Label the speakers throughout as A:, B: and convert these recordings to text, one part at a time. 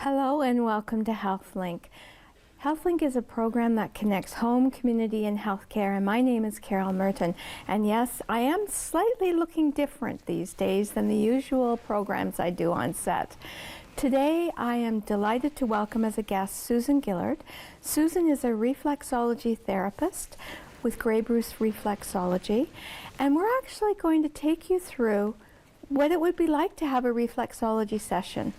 A: Hello and welcome to HealthLink. HealthLink is a program that connects home, community, and healthcare, and my name is Carol Merton. And yes, I am slightly looking different these days than the usual programs I do on set. Today, I am delighted to welcome as a guest Susan Gillard. Susan is a reflexology therapist with Grey Bruce Reflexology, and we're actually going to take you through what it would be like to have a reflexology session.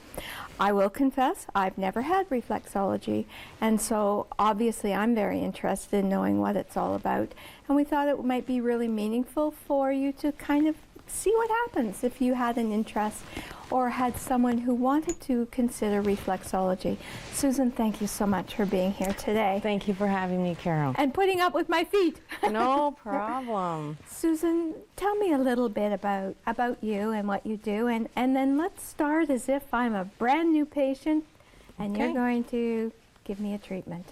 A: I will confess, I've never had reflexology, and so obviously I'm very interested in knowing what it's all about. And we thought it might be really meaningful for you to kind of see what happens if you had an interest or had someone who wanted to consider reflexology. Susan, thank you so much for being here today.
B: Thank you for having me, Carol.
A: And putting up with my feet.
B: No problem.
A: Susan, tell me a little bit about you and what you do, and then let's start as if I'm a brand new patient and
B: Okay.
A: you're going to give me a treatment.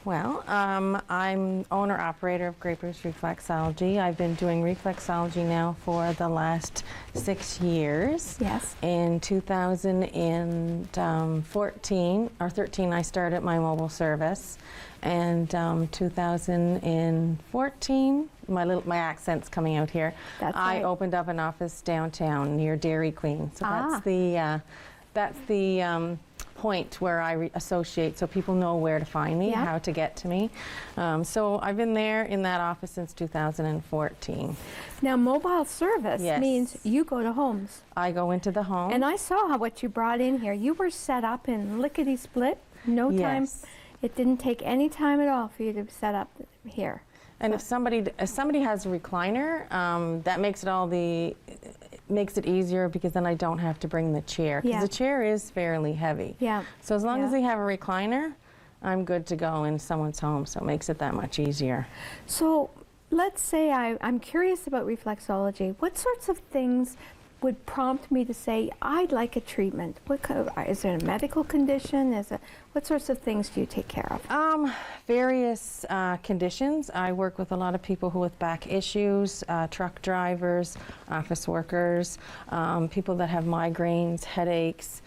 B: Well, I'm owner-operator of Grey Bruce Reflexology. I've been doing reflexology now for the last 6 years.
A: Yes.
B: In 2014 or 13, I started my mobile service, and 2014, my accent's coming out here.
A: That's
B: I
A: right.
B: opened up an office downtown near Dairy Queen. So that's the point where I associate, so people know where to find me,
A: Yeah.
B: how to get to me. So I've been there in that office since 2014.
A: Now, mobile service
B: Yes.
A: means you go to homes.
B: I go into the home.
A: And I saw what you brought in here. You were set up in lickety-split, no time.
B: Yes.
A: It didn't take any time at all for you to set up here.
B: And if somebody has a recliner, that makes it easier, because then I don't have to bring the chair, because
A: Yeah.
B: the chair is fairly heavy.
A: Yeah.
B: So as long as
A: Yeah.
B: they have a recliner, I'm good to go in someone's home, so it makes it that much easier.
A: So let's say I'm curious about reflexology. What sorts of things would prompt me to say, I'd like a treatment? Is there a medical condition? What sorts of things do you take care of?
B: Various conditions. I work with a lot of people who with back issues, truck drivers, office workers, people that have migraines, headaches.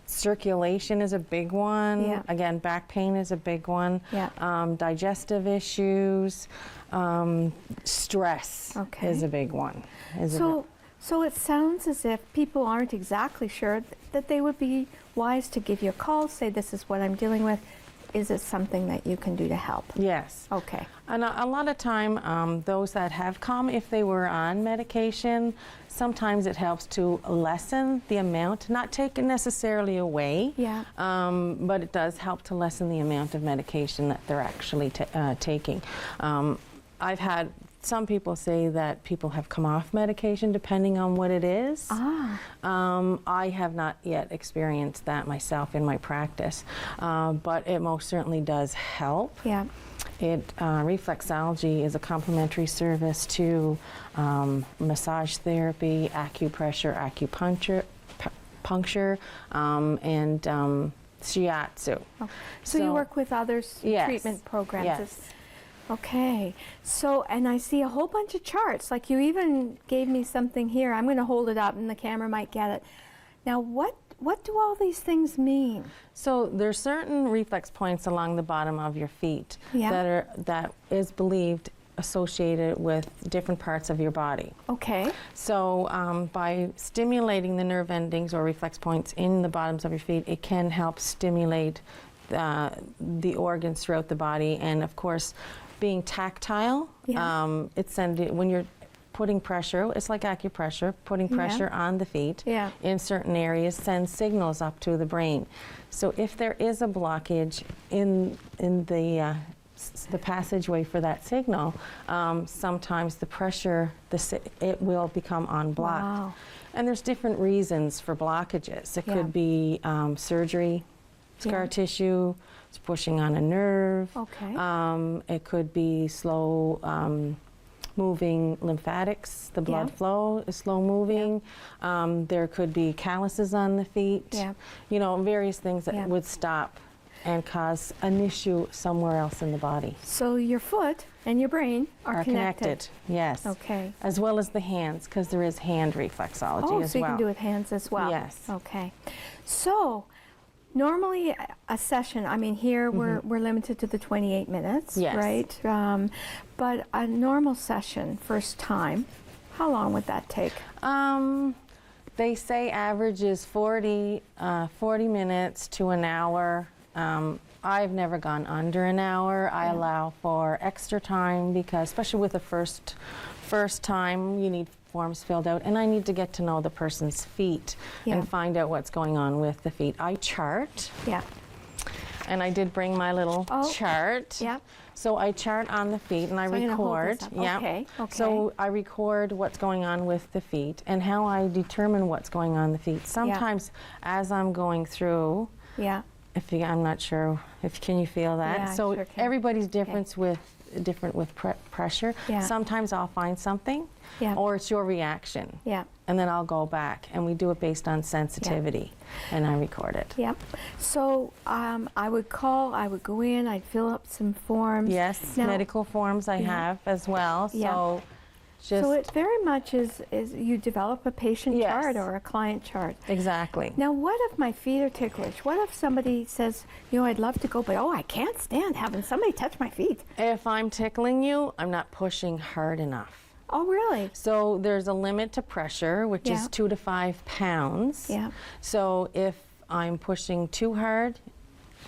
B: Circulation is a big one.
A: Yeah.
B: Again, back pain is a big one.
A: Yeah.
B: Digestive issues, stress
A: Okay.
B: is a big one.
A: So it sounds as if people aren't exactly sure that they would be wise to give you a call, say this is what I'm dealing with. Is it something that you can do to help?
B: Yes.
A: Okay.
B: And a lot of time, those that have come, if they were on medication, sometimes it helps to lessen the amount, not take it necessarily away,
A: Yeah.
B: but it does help to lessen the amount of medication that they're actually taking. I've had some people say that people have come off medication depending on what it is. I have not yet experienced that myself in my practice, but it most certainly does help.
A: Yeah.
B: Reflexology is a complementary service to massage therapy, acupressure, acupuncture, and shiatsu.
A: Oh. So you work with others'
B: Yes.
A: treatment programs?
B: Yes.
A: Okay. So, and I see a whole bunch of charts. Like you even gave me something here. I'm going to hold it up and the camera might get it. Now, what do all these things mean?
B: So there's certain reflex points along the bottom of your feet
A: Yeah.
B: that is believed associated with different parts of your body.
A: Okay.
B: So by stimulating the nerve endings or reflex points in the bottoms of your feet, it can help stimulate the organs throughout the body. And of course, being tactile,
A: Yeah.
B: when you're putting pressure, it's like acupressure, putting pressure on the feet
A: Yeah.
B: in certain areas sends signals up to the brain. So if there is a blockage in the passageway for that signal, sometimes the pressure, it will become unblocked.
A: Wow.
B: And there's different reasons for blockages. It
A: Yeah.
B: could be surgery, scar
A: Yeah.
B: tissue, it's pushing on a nerve.
A: Okay.
B: It could be slow moving lymphatics, the blood
A: Yeah.
B: flow is slow moving. There could be calluses on the feet.
A: Yeah.
B: You know, various things that
A: Yeah.
B: would stop and cause an issue somewhere else in the body.
A: So your foot and your brain are connected.
B: Yes.
A: Okay.
B: As well as the hands, because there is hand reflexology as well.
A: Oh, so you can do it with hands as well.
B: Yes.
A: Okay. So normally a session, I mean here we're limited to the 28 minutes,
B: Yes.
A: right? But a normal session, first time, how long would that take?
B: They say average is 40 minutes to an hour. I've never gone under an hour. I allow for extra time because, especially with the first time, you need forms filled out, and I need to get to know the person's feet and find out what's going on with the feet. I chart.
A: Yeah.
B: And I did bring my little chart.
A: Yeah.
B: So I chart on the feet and I
A: So I'm gonna hold
B: record.
A: this up. Okay, okay.
B: So I record what's going on with the feet and how I determine what's going on the feet. Sometimes as I'm going through, I'm not sure if can you feel that.
A: Yeah, I
B: so
A: sure can.
B: everybody's different with pressure.
A: Yeah.
B: Sometimes I'll find something or it's your reaction.
A: Yeah.
B: And then I'll go back and we do it based on sensitivity and I record it.
A: Yep. So I would go in, I'd fill up some forms.
B: Yes,
A: Now,
B: medical forms I have as well. So just
A: so it very much is you develop a patient chart or a client chart.
B: exactly.
A: Now what if my feet are ticklish? What if somebody says, I'd love to go, but I can't stand having somebody touch my feet?
B: If I'm tickling you, I'm not pushing hard enough.
A: Oh, really?
B: So there's a limit to pressure, which is 2 to 5 pounds.
A: Yeah.
B: So if I'm pushing too hard,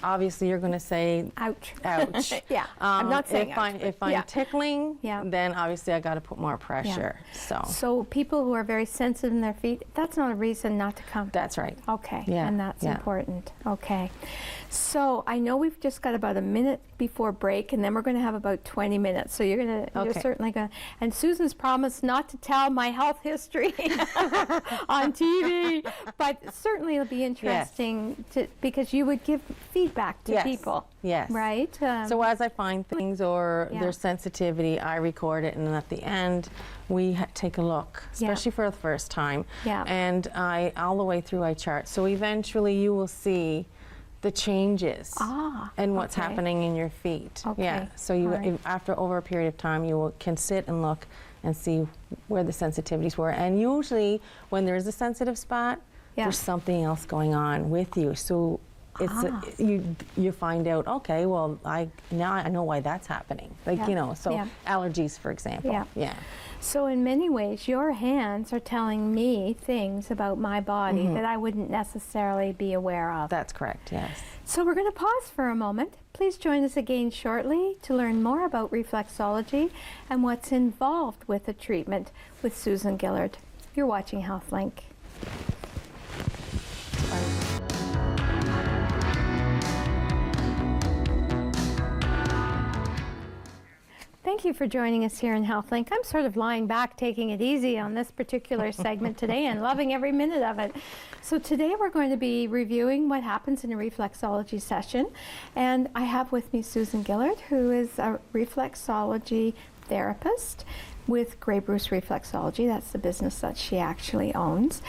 B: obviously you're going to say,
A: ouch.
B: Ouch.
A: Yeah. I'm not saying
B: if I'm tickling, then obviously I got to put more pressure.
A: So people who are very sensitive in their feet, that's not a reason not to come.
B: That's right.
A: Okay.
B: Yeah.
A: And that's important. Okay. So I know we've just got about a minute before break, and then we're going to have about 20 minutes. So you're certainly going to. And Susan's promised not to tell my health history on TV, but certainly it'll be interesting because you would give feedback to people.
B: Yes.
A: Right?
B: So as I find things or their sensitivity, I record it, and at the end, we take a look, especially for the first time.
A: Yeah.
B: And all the way through I chart. So eventually you will see the changes and what's happening in your feet.
A: Okay.
B: Yeah. So you, after over a period of time, can sit and look and see where the sensitivities were. And usually, when there's a sensitive spot, there's something else going on with you. So it's you find out, okay, well, now I know why that's happening. Like allergies, for example.
A: Yeah. So in many ways, your hands are telling me things about my body that I wouldn't necessarily be aware of.
B: That's correct, yes.
A: So we're going to pause for a moment. Please join us again shortly to learn more about reflexology and what's involved with the treatment with Susan Gillard. You're watching HealthLink. Thank you for joining us here in HealthLink. I'm sort of lying back, taking it easy on this particular segment today and loving every minute of it. So today we're going to be reviewing what happens in a reflexology session. And I have with me Susan Gillard, who is a reflexology therapist with Grey Bruce Reflexology. That's the business that she actually owns.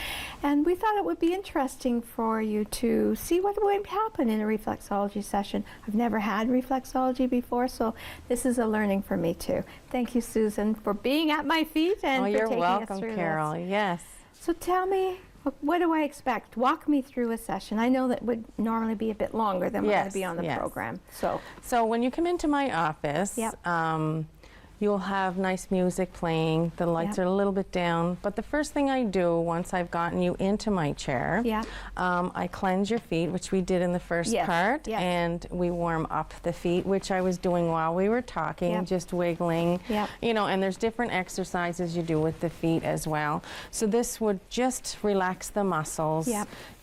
A: And we thought it would be interesting for you to see what would happen in a reflexology session. I've never had reflexology before, so this is a learning for me too. Thank you, Susan, for being at my feet and for taking us through
B: welcome, Carol.
A: this.
B: Yes.
A: So tell me, what do I expect? Walk me through a session. I know that would normally be a bit longer than what would be on the program.
B: So when you come into my office, you'll have nice music playing. The lights are a little bit down. But the first thing I do once I've gotten you into my chair, I cleanse your feet, which we did in the first part, and we warm up the feet, which I was doing while we were talking, just wiggling. And there's different exercises you do with the feet as well. So this would just relax the muscles.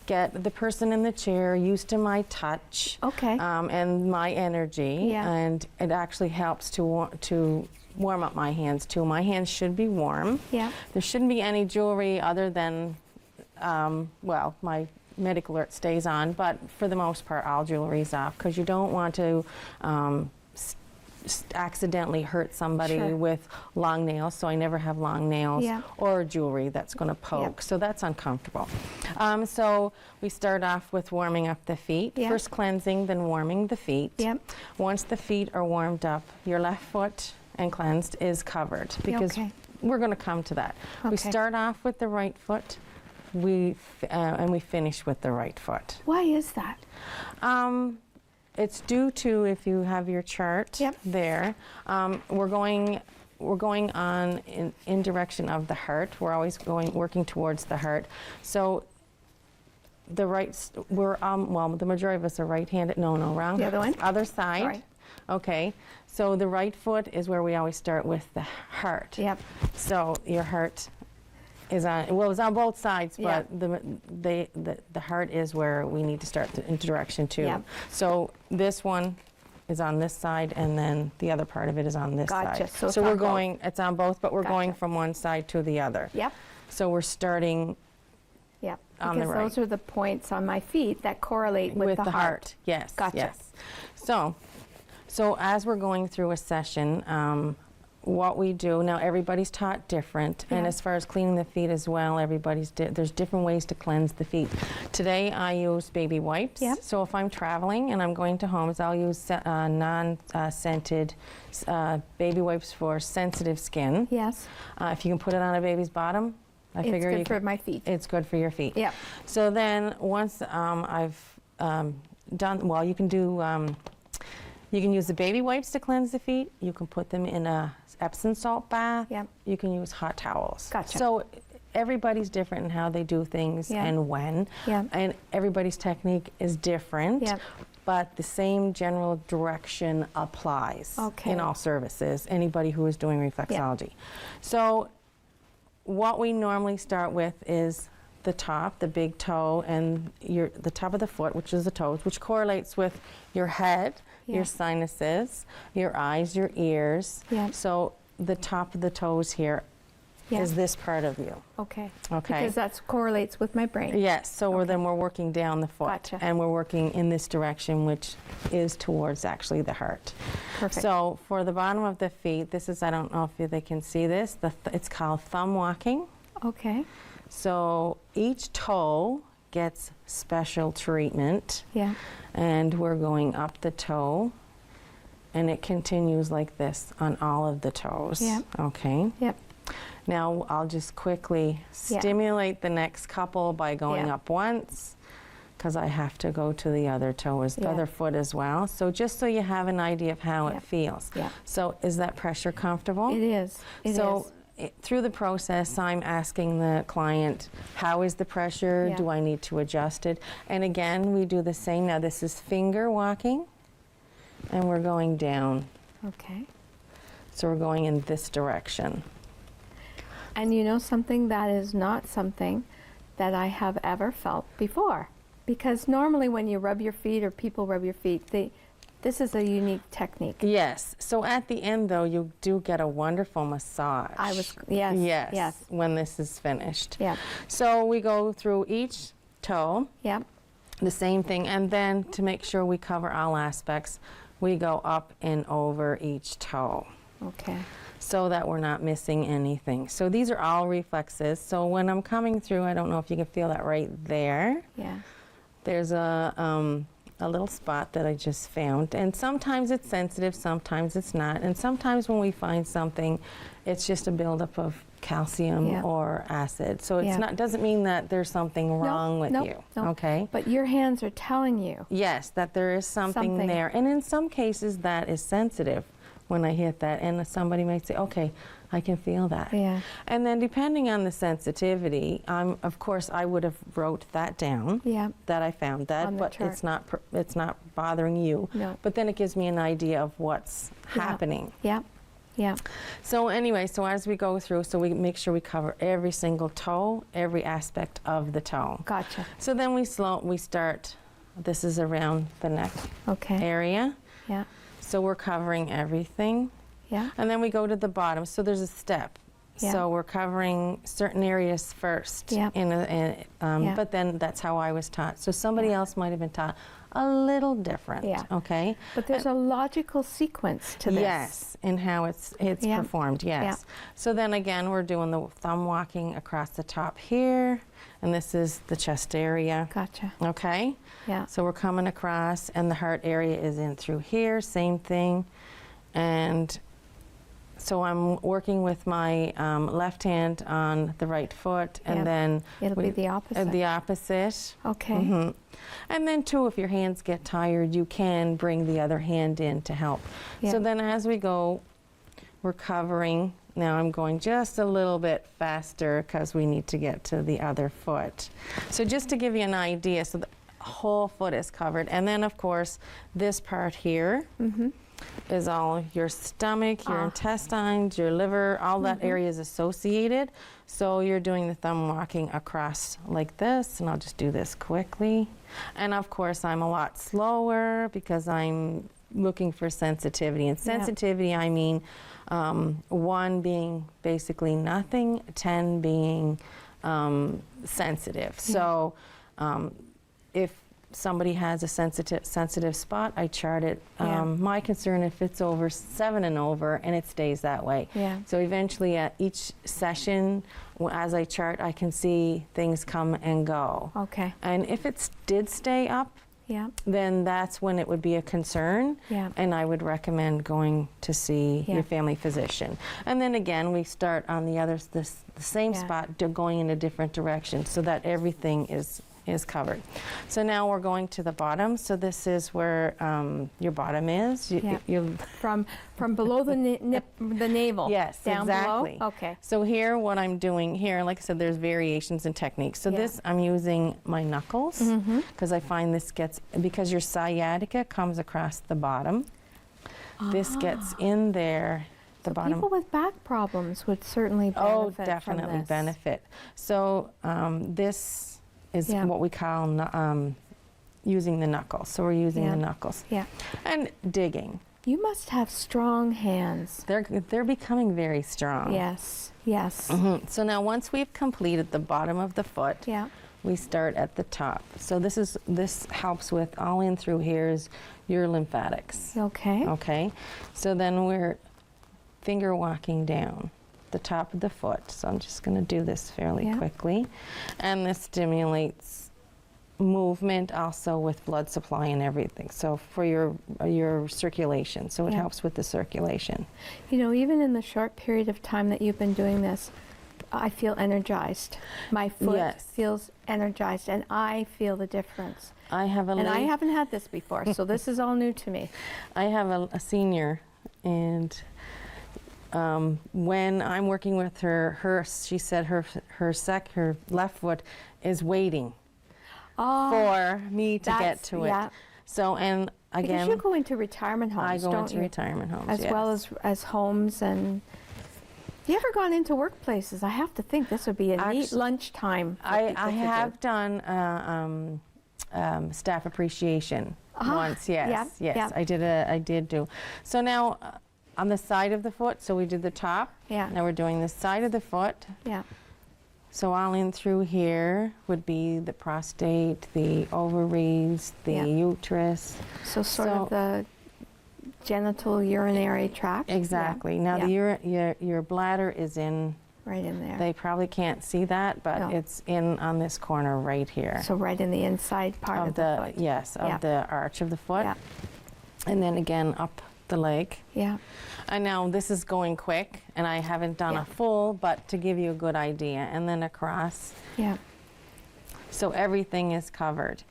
B: Get the person in the chair used to my touch and my energy, and it actually helps to warm up my hands too. My hands should be warm. There shouldn't be any jewelry other than, my medical alert stays on, but for the most part all jewelry's off because you don't want to accidentally hurt somebody with long nails, so I never have long nails or jewelry that's going to poke, so that's uncomfortable. So we start off with warming up the feet.
A: Yep.
B: First cleansing, then warming the feet.
A: Yep.
B: Once the feet are warmed up, your left foot and cleansed is covered, because we're going to come to that. We
A: Okay.
B: start off with the right foot, and we finish with the right foot.
A: Why is that?
B: It's due to, if you have your chart
A: Yep.
B: there, we're going on in direction of the heart. We're always working towards the heart. So the the majority of us are right-handed. No, wrong.
A: The other one?
B: Other side.
A: Sorry.
B: Okay. So the right foot is where we always start with the heart.
A: Yep.
B: So your heart is on, well, it's on both sides,
A: Yeah.
B: but the heart is where we need to start in direction too.
A: Yeah.
B: So this one is on this side, and then the other part of it is on this
A: Gotcha.
B: side.
A: So it's
B: we're
A: on both.
B: going, it's on both, but we're going
A: Gotcha.
B: from one side to the other.
A: Yep.
B: So we're starting
A: Yep.
B: On the
A: Because
B: right.
A: those are the points on my feet that correlate with, the heart.
B: Yes.
A: Gotcha.
B: Yes. So as we're going through a session, what we do now, everybody's taught different, and
A: Yeah.
B: as far as cleaning the feet as well, there's different ways to cleanse the feet. Today I use baby wipes.
A: Yep.
B: So if I'm traveling and I'm going to homes, I'll use non-scented baby wipes for sensitive skin.
A: Yes.
B: If you can put it on a baby's bottom, I
A: It's
B: figure
A: good
B: you
A: for
B: can,
A: my feet.
B: it's good for your feet.
A: Yep.
B: So then once I've done, well, you can do, you can use the baby wipes to cleanse the feet. You can put them in a Epsom salt bath.
A: Yep.
B: You can use hot towels.
A: Gotcha.
B: So everybody's different in how they do things
A: Yeah.
B: and when.
A: Yeah.
B: And everybody's technique is different.
A: Yep.
B: But the same general direction applies
A: Okay.
B: in all services, anybody who is doing reflexology. So what we normally start with is the top, the big toe, and the top of the foot, which is the toes, which correlates with your head,
A: Yeah.
B: your sinuses, your eyes, your ears.
A: Yeah.
B: So the top of the toes here is
A: Yeah.
B: this part of you.
A: Okay.
B: Okay.
A: Because that correlates with my brain.
B: Yes, so then we're working down the foot,
A: Gotcha.
B: and we're working in this direction, which is towards actually the heart.
A: Perfect.
B: So for the bottom of the feet, this is, I don't know if they can see this, it's called thumb walking.
A: Okay.
B: So each toe gets special treatment,
A: Yeah.
B: and we're going up the toe, and it continues like this on all of the toes.
A: Yeah.
B: Okay.
A: Yep.
B: Now I'll just quickly
A: Yeah.
B: stimulate the next couple by going
A: Yeah.
B: up once, because I have to go to the other toe, the
A: Yeah.
B: other foot as well. So just so you have an idea of how
A: Yeah.
B: it feels.
A: Yeah.
B: So is that pressure comfortable?
A: It is. It
B: So
A: is.
B: through the process, I'm asking the client, how is the pressure?
A: Yeah.
B: Do I need to adjust it? And again, we do the same. Now this is finger walking, and we're going down.
A: Okay.
B: So we're going in this direction.
A: And you know something, that is not something that I have ever felt before. Because normally when you rub your feet or people rub your feet, this is a unique technique.
B: Yes. So at the end, though, you do get a wonderful massage.
A: Yes.
B: Yes.
A: Yes.
B: When this is finished.
A: Yeah.
B: So we go through each toe,
A: Yep.
B: the same thing, and then to make sure we cover all aspects, we go up and over each toe,
A: Okay.
B: so that we're not missing anything. So these are all reflexes. So when I'm coming through, I don't know if you can feel that right there.
A: Yeah.
B: There's a little spot that I just found, and sometimes it's sensitive, sometimes it's not, and sometimes when we find something, it's just a buildup of calcium
A: Yeah.
B: or acid. So it's
A: Yeah.
B: not, doesn't mean that there's something wrong with
A: no,
B: you.
A: no.
B: Okay.
A: But your hands are telling you.
B: Yes, that there is something there, and in some cases that is sensitive when I hit that, and somebody might say, okay, I can feel that.
A: Yeah.
B: And then depending on the sensitivity, of course I would have wrote that down.
A: Yeah.
B: That I found that,
A: On the
B: but
A: chart.
B: it's not bothering you.
A: No.
B: But then it gives me an idea of what's
A: Yeah.
B: happening.
A: Yeah. Yeah.
B: So anyway, so as we go through, so we make sure we cover every single toe, every aspect of the toe.
A: Gotcha.
B: So then we start, this is around the neck
A: Okay.
B: area.
A: Yeah.
B: So we're covering everything.
A: Yeah.
B: And then we go to the bottom. So there's a step.
A: Yeah.
B: So we're covering certain areas first.
A: Yeah.
B: Yeah.
A: Yeah.
B: But then that's how I was taught. So somebody
A: Yeah.
B: else might have been taught, a little different.
A: Yeah.
B: Okay.
A: But there's a logical sequence to this.
B: Yes, in how it's
A: Yeah.
B: performed. Yes.
A: Yeah.
B: So then again, we're doing the thumb walking across the top here, and this is the chest area.
A: Gotcha.
B: Okay.
A: Yeah.
B: So we're coming across, and the heart area is in through here. Same thing, and so I'm working with my left hand on the right foot, and
A: Yeah.
B: then
A: It'll be the opposite.
B: the opposite.
A: Okay.
B: Mhm. And then too, if your hands get tired, you can bring the other hand in to help.
A: Yeah.
B: So then as we go, we're covering. Now I'm going just a little bit faster because we need to get to the other foot. So just to give you an idea, so the whole foot is covered. And then of course, this part here is all your stomach, your intestines, your liver, all that area is associated. So you're doing the thumb walking across like this, and I'll just do this quickly. And of course, I'm a lot slower because I'm looking for sensitivity. And sensitivity, I mean 1 being basically nothing, 10 being sensitive. So if somebody has a sensitive spot, I chart it. My concern if it's over 7 and over, and it stays that way.
A: Yeah.
B: So eventually at each session, as I chart, I can see things come and go.
A: Okay.
B: And if it did stay up,
A: Yeah.
B: then that's when it would be a concern.
A: Yeah.
B: And I would recommend going to see
A: Yeah.
B: your family physician. And then again, we start on the other, the same
A: Yeah.
B: spot, going in a different direction so that everything is covered. So now we're going to the bottom. So this is where your bottom is.
A: Yeah. From below the the navel.
B: Yes,
A: down
B: exactly.
A: below. Okay.
B: So here, what I'm doing here, like I said, there's variations in techniques. So
A: Yeah.
B: this, I'm using my knuckles because I find this gets, because your sciatica comes across the bottom, this gets in there, the
A: So
B: bottom.
A: people with back problems would certainly benefit
B: Oh,
A: from
B: definitely
A: this.
B: benefit. So this is
A: Yeah.
B: what we call using the knuckles. So we're using
A: Yeah.
B: the knuckles.
A: Yeah.
B: And digging.
A: You must have strong hands.
B: They're becoming very strong.
A: Yes. Yes.
B: So now once we've completed the bottom of the foot,
A: Yeah.
B: we start at the top. So this helps with all in through here is your lymphatics.
A: Okay.
B: Okay. So then we're finger walking down the top of the foot. So I'm just going to do this fairly
A: Yeah.
B: quickly. And this stimulates movement also with blood supply and everything. So for your circulation. So it
A: Yeah.
B: helps with the circulation.
A: You know, even in the short period of time that you've been doing this, I feel energized. My foot
B: Yes.
A: feels energized, and I feel the difference.
B: I have a
A: And I
B: lady-
A: haven't had this before, so this is all new to me.
B: I have a senior, and when I'm working with her, she said her left foot is waiting
A: Oh,
B: for me to get
A: that's-
B: to it.
A: yeah.
B: So, and
A: because
B: again,
A: you go into retirement homes,
B: I go
A: don't
B: into
A: you?
B: retirement homes
A: As well as homes. And you ever gone into workplaces? I have to think this would be a neat
B: Actu-
A: lunchtime. for
B: I
A: people to do.
B: have done staff appreciation once. Yes,
A: yeah,
B: yes,
A: yeah.
B: I did do. So now on the side of the foot, so we did the top.
A: Yeah.
B: Now we're doing the side of the foot.
A: Yeah.
B: So all in through here would be the prostate, the ovaries, the
A: Yeah.
B: uterus.
A: So sort of the genital urinary tract. Yeah,
B: Exactly. Now
A: yeah,
B: your bladder is in.
A: right in there.
B: They probably can't see that, but
A: No.
B: it's in on this corner right here.
A: So right in the inside part of the foot.
B: Yes, of
A: Yeah.
B: the arch of the foot.
A: Yeah.
B: And then again up the leg.
A: Yeah.
B: And now this is going quick, and I haven't done
A: Yeah.
B: a full, but to give you a good idea. And then across.
A: Yeah.
B: So everything is covered.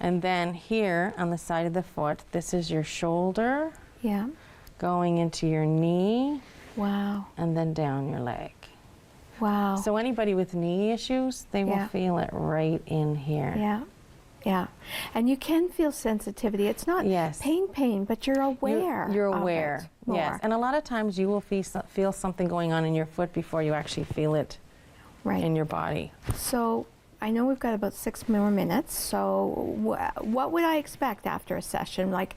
B: And then here on the side of the foot, this is your shoulder
A: Yeah.
B: going into your knee
A: Wow.
B: and then down your leg.
A: Wow.
B: So anybody with knee issues, they will
A: Yeah.
B: feel it right in here.
A: Yeah. Yeah. And you can feel sensitivity. It's not
B: Yes.
A: pain, but you're aware.
B: You're
A: of
B: aware,
A: it more.
B: yes. And a lot of times you will feel something going on in your foot before you actually feel it
A: Right.
B: in your body.
A: So I know we've got about 6 more minutes. So what would I expect after a session? Like,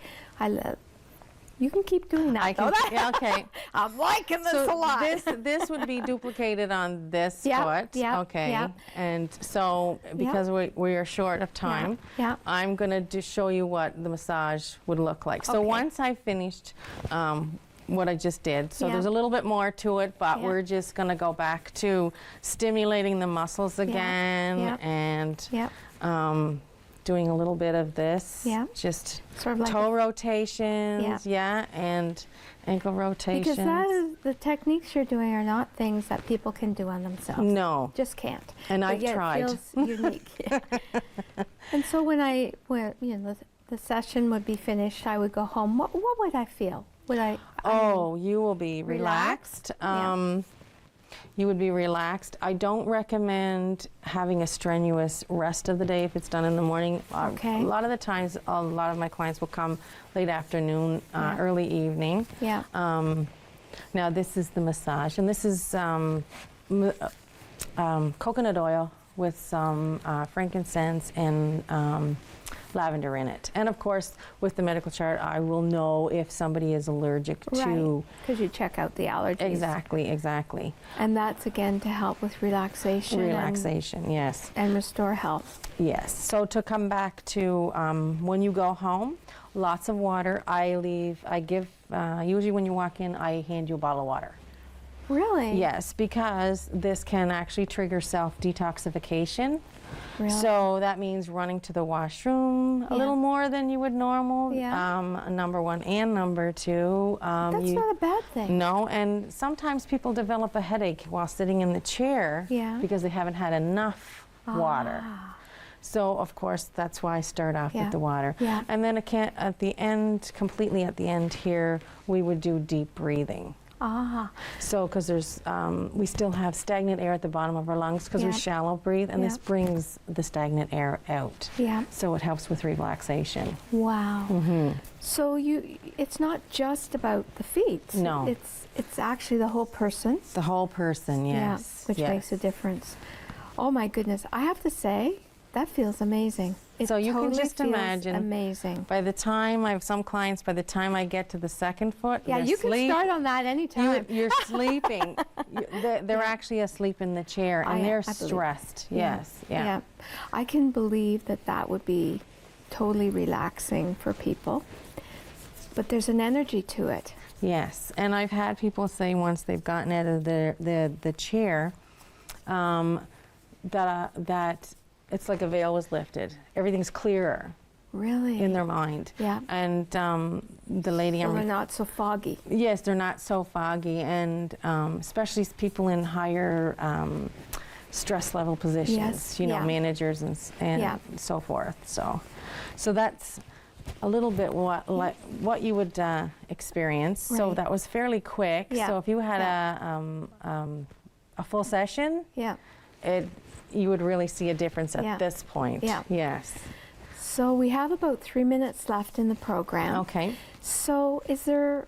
A: You can keep doing that.
B: I can, yeah, okay.
A: I'm liking this a lot.
B: This would be duplicated on this
A: Yep,
B: foot.
A: yep,
B: Okay.
A: yep.
B: And so because we are short of time,
A: yeah.
B: I'm going to just show you what the massage would look like. So
A: Okay.
B: once I've finished what I just did, so
A: Yeah.
B: there's a little bit more to it, but
A: Yeah.
B: we're just going to go back to stimulating the muscles again
A: Yep.
B: and
A: Yep.
B: doing a little bit of this.
A: Yeah.
B: Just
A: Sort of like
B: toe rotations, yeah, and ankle rotations.
A: because that is, the techniques you're doing are not things that people can do on themselves.
B: No.
A: Just can't.
B: And
A: But
B: I've
A: yet
B: tried.
A: It feels unique. Yeah. And so when the session would be finished, I would go home. What would I feel? Would I?
B: Oh, you will be relaxed.
A: Yeah.
B: You would be relaxed. I don't recommend having a strenuous rest of the day if it's done in the morning.
A: Okay.
B: A lot of the times, a lot of my clients will come late afternoon,
A: Yeah.
B: early evening.
A: Yeah.
B: Now this is the massage, and this is coconut oil with some frankincense and lavender in it. And of course, with the medical chart, I will know if somebody is allergic to.
A: Because you check out the allergies.
B: Exactly.
A: And that's again to help with relaxation.
B: Relaxation, yes.
A: And restore health.
B: Yes. So to come back to when you go home, lots of water. I give, usually when you walk in, I hand you a bottle of water.
A: Really?
B: Yes, because this can actually trigger self-detoxification.
A: Really?
B: So that means running to the washroom a little more than you would normal, number one. And number two.
A: That's not a bad thing.
B: No, and sometimes people develop a headache while sitting in the chair because they haven't had enough water. So, of course, that's why I start off with the water.
A: Yeah.
B: And then at the end, completely at the end here, we would do deep breathing. So, because there's, we still have stagnant air at the bottom of our lungs because we shallow breathe, and this brings the stagnant air out.
A: Yeah.
B: So it helps with relaxation.
A: Wow.
B: Mm-hmm.
A: So it's not just about the feet.
B: No.
A: It's actually the whole person.
B: The whole person, yes.
A: Yeah, which makes a difference. Oh my goodness, I have to say, that feels amazing. It
B: So you can
A: totally
B: just
A: feels
B: imagine.
A: amazing.
B: By the time I have some clients, by the time I get to the second foot,
A: Yeah, you can start on that anytime.
B: You're sleeping. They're actually asleep in the chair, and they're
A: I believe.
B: stressed.
A: Yeah.
B: Yes, yeah.
A: I can believe that would be totally relaxing for people. But there's an energy to it.
B: Yes, and I've had people say once they've gotten out of the chair that it's like a veil was lifted. Everything's clearer.
A: Really?
B: In their mind.
A: Yeah.
B: And the lady
A: So they're not so foggy.
B: Yes, they're not so foggy, and especially people in higher stress level positions, managers and so forth. So that's a little bit what you would experience.
A: Right.
B: So that was fairly quick.
A: Yeah.
B: So if you had a full session, you would really see a difference at this point.
A: Yeah.
B: Yes.
A: So we have about 3 minutes left in the program.
B: Okay.
A: So is there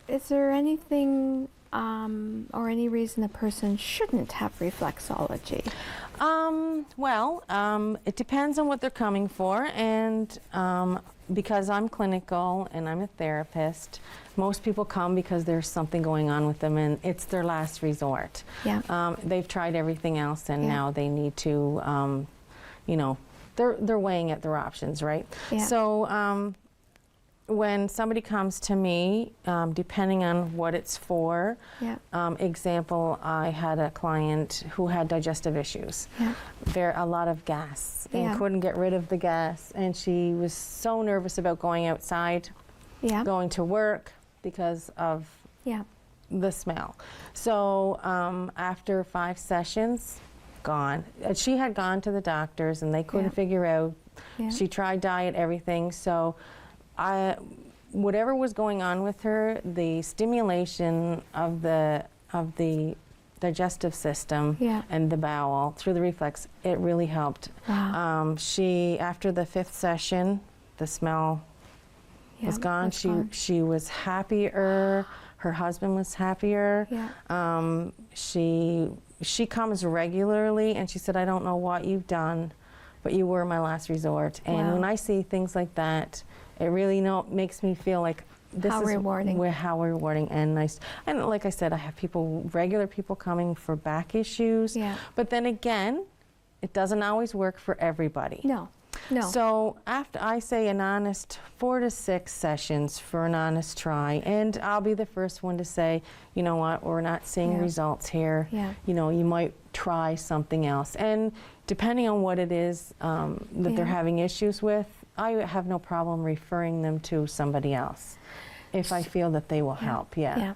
A: anything or any reason a person shouldn't have reflexology?
B: It depends on what they're coming for, and because I'm clinical and I'm a therapist, most people come because there's something going on with them and it's their last resort.
A: Yeah.
B: They've tried everything else and now they need to, they're weighing at their options, right?
A: Yeah.
B: So when somebody comes to me, depending on what it's for, example, I had a client who had digestive issues. There a lot of gas and couldn't get rid of the gas, and she was so nervous about going outside, going to work because of the smell. So after 5 sessions, gone. She had gone to the doctors and they couldn't figure out. She tried diet, everything. So whatever was going on with her, the stimulation of the digestive system and the bowel through the reflex, it really helped.
A: Wow.
B: She, after the 5th session, the smell was gone. She was happier. Her husband was happier. She comes regularly, and she said, I don't know what you've done, but you were my last resort. And when I see things like that, it really makes me feel like this
A: How
B: is
A: rewarding.
B: how rewarding and nice. And like I said, I have regular people coming for back issues.
A: Yeah.
B: But then again, it doesn't always work for everybody.
A: No, no.
B: So after I say an honest 4 to 6 sessions for an honest try, and I'll be the first one to say, you know what, we're not seeing
A: Yeah.
B: results here.
A: Yeah.
B: You know, you might try something else. And depending on what it is that
A: Yeah.
B: they're having issues with, I have no problem referring them to somebody else if I feel that they will help.
A: Yeah.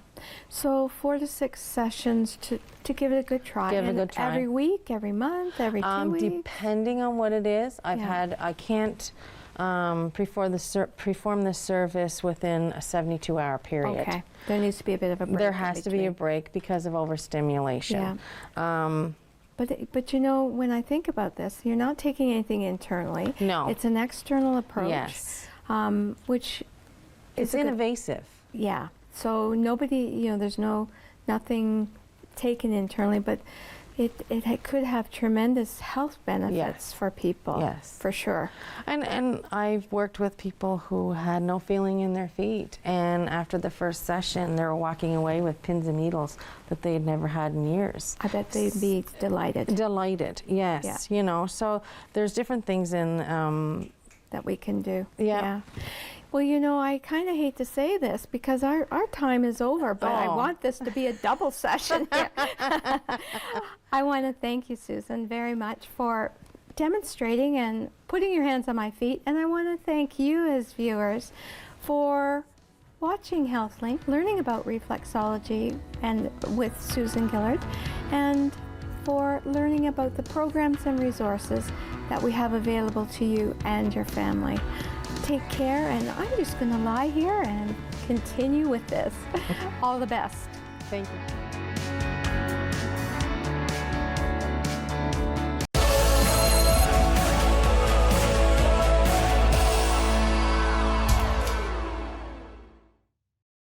A: So 4 to 6 sessions to give it a good try.
B: Give it a
A: And
B: good try.
A: Every week, every month, every 2 weeks.
B: Depending on what it is, I can't perform the service within a 72-hour period.
A: Okay. There needs to be a bit of a break.
B: There
A: in
B: has to be a
A: between.
B: break because of overstimulation.
A: But you know, when I think about this, you're not taking anything internally.
B: No.
A: It's an external approach.
B: Yes.
A: Which
B: It's
A: is a good-
B: invasive.
A: Yeah. So nobody, you know, there's nothing taken internally, but it could have tremendous health benefits
B: Yes.
A: for people.
B: Yes.
A: For sure.
B: And I've worked with people who had no feeling in their feet, and after the first session, they were walking away with pins and needles that they had never had in years.
A: I bet they'd be delighted
B: Delighted, yes.
A: Yeah.
B: You know, so there's different things in.
A: that we can do.
B: Yeah.
A: Well, you know, I kind of hate to say this because our time is over, but I
B: Oh.
A: want this to be a double session here. I want to thank you, Susan, very much for demonstrating and putting your hands on my feet. And I want to thank you as viewers for watching HealthLink, learning about reflexology and with Susan Gillard, and for learning about the programs and resources that we have available to you and your family. Take care, and I'm just going to lie here and continue with this. All the best.
B: Thank you.